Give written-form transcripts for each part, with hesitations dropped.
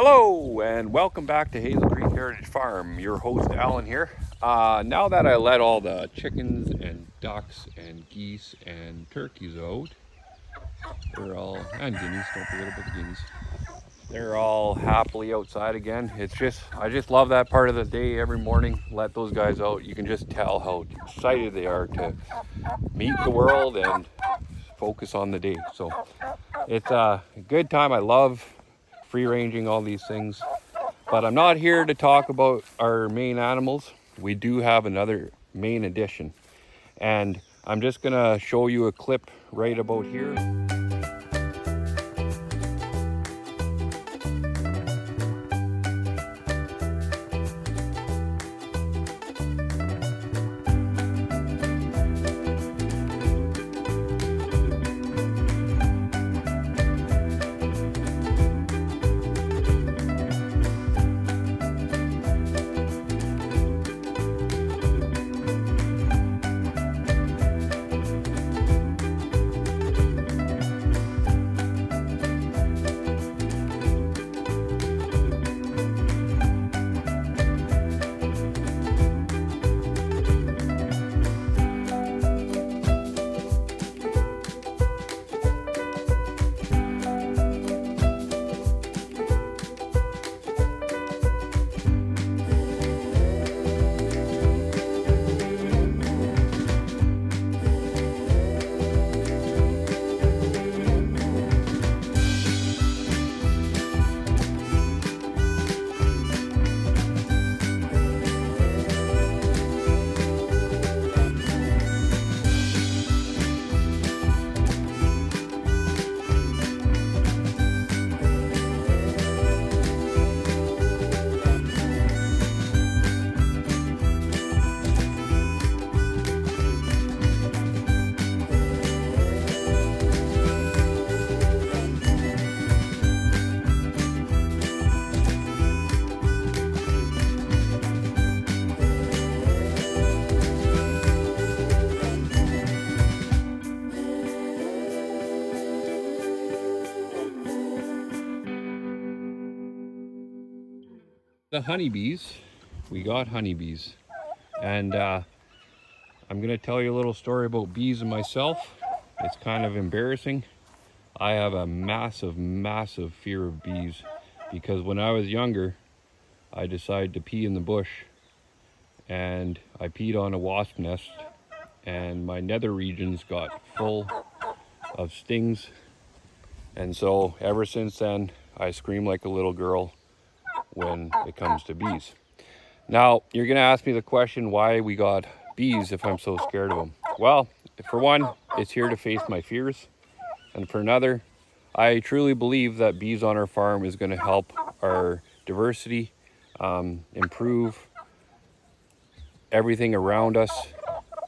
Hello and welcome back to Hazel Creek Heritage Farm. Your host Alan here. Now that I let all the chickens and ducks and geese and turkeys out, and guineas, don't forget about the guineas. They're all happily outside again. I just love that part of the day every morning. Let those guys out. You can just tell how excited they are to meet the world and focus on the day. So it's a good time. I love free ranging all these things, but I'm not here to talk about our main animals. We do have another main addition, and I'm just gonna show you a clip right about here. The honeybees, we got honeybees, and I'm going to tell you a little story about bees and myself. It's kind of embarrassing. I have a massive fear of bees because when I was younger, I decided to pee in the bush, and I peed on a wasp nest, and my nether regions got full of stings, and so ever since then, I scream like a little girl when it comes to bees. Now, you're gonna ask me the question why we got bees if I'm so scared of them. Well, for one, it's here to face my fears. And for another, I truly believe that bees on our farm is gonna help our diversity, improve everything around us.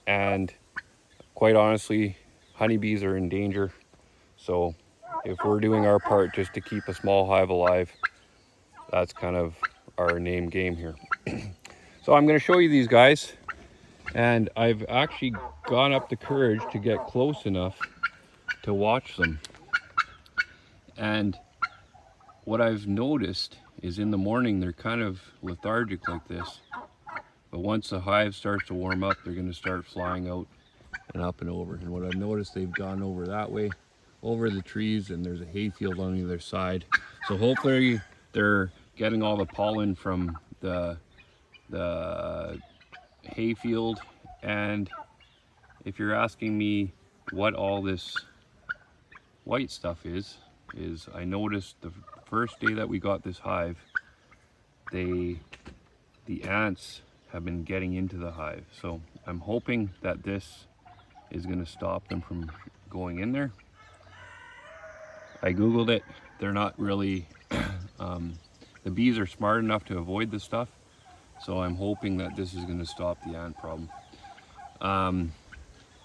And quite honestly, honeybees are in danger. So if we're doing our part just to keep a small hive alive, that's kind of our name game here. So I'm going to show you these guys, and I've actually gone up the courage to get close enough to watch them. And what I've noticed is in the morning they're kind of lethargic like this, but once the hive starts to warm up, they're going to start flying out and up and over. And what I've noticed, they've gone over that way, over the trees, and there's a hayfield on the other side. So hopefully they're getting all the pollen from the hayfield. And if you're asking me what all this white stuff is I noticed the first day that we got this hive, the ants have been getting into the hive. So I'm hoping that this is going to stop them from going in there. I googled it. They're not really the bees are smart enough to avoid this stuff, so I'm hoping that this is going to stop the ant problem.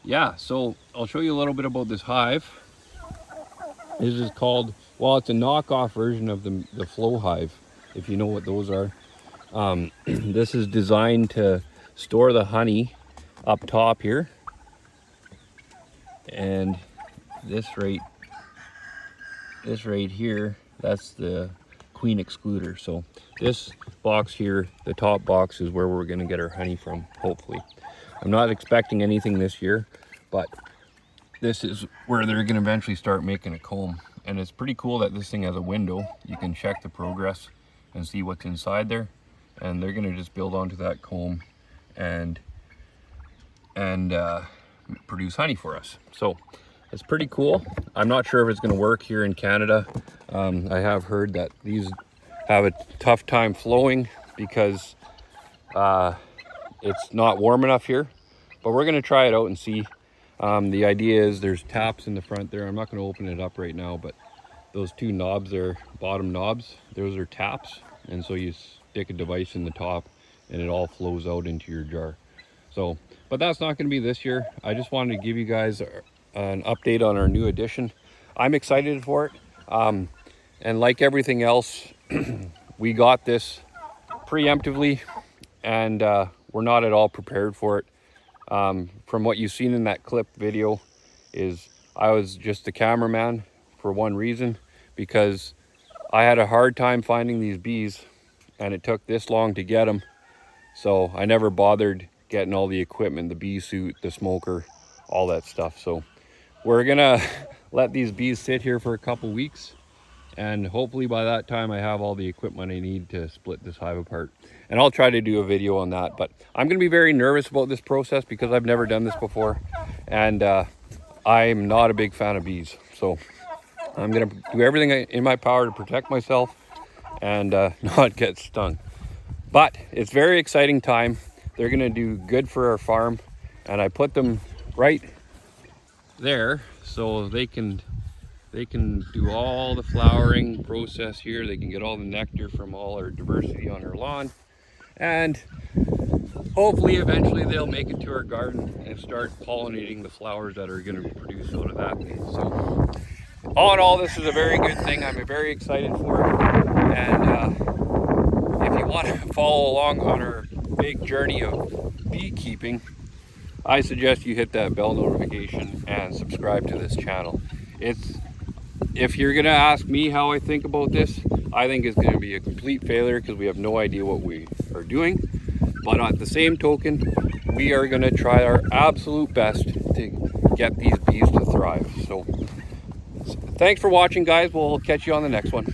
Yeah, so I'll show you a little bit about this hive. This is called, well, it's a knockoff version of the flow hive, if you know what those are. This is designed to store the honey up top here, and this right here, that's the queen excluder. So this box here, the top box, is where we're gonna get our honey from, hopefully. I'm not expecting anything this year, but this is where they're gonna eventually start making a comb. And it's pretty cool that this thing has a window. You can check the progress and see what's inside there. And they're gonna just build onto that comb and produce honey for us. So it's pretty cool. I'm not sure if it's gonna work here in Canada. I have heard that these have a tough time flowing because it's not warm enough here, but we're gonna try it out and see. The idea is there's taps in the front there. I'm not gonna open it up right now, but those two knobs there, bottom knobs, those are taps. And so you stick a device in the top and it all flows out into your jar. So, but that's not gonna be this year. I just wanted to give you guys an update on our new addition. I'm excited for it. And like everything else, we got this preemptively and we're not at all prepared for it. From what you've seen in that clip video is I was just the cameraman for one reason, because I had a hard time finding these bees and it took this long to get them. So I never bothered getting all the equipment, the bee suit, the smoker, all that stuff. So we're gonna let these bees sit here for a couple weeks, and hopefully by that time I have all the equipment I need to split this hive apart. And I'll try to do a video on that, but I'm gonna be very nervous about this process because I've never done this before. And I'm not a big fan of bees. So I'm gonna do everything in my power to protect myself and not get stung. But it's very exciting time. They're gonna do good for our farm. And I put them right there so they can do all the flowering process here. They can get all the nectar from all our diversity on our lawn. And hopefully eventually they'll make it to our garden and start pollinating the flowers that are going to produce out of that. So all in all, this is a very good thing. I'm very excited for it. And if you want to follow along on our big journey of beekeeping, I suggest you hit that bell notification and subscribe to this channel. If you're gonna ask me how I think about this, I think it's gonna be a complete failure because we have no idea what we are doing. But at the same token, we are gonna try our absolute best to get these bees to thrive. So thanks for watching, guys. We'll catch you on the next one.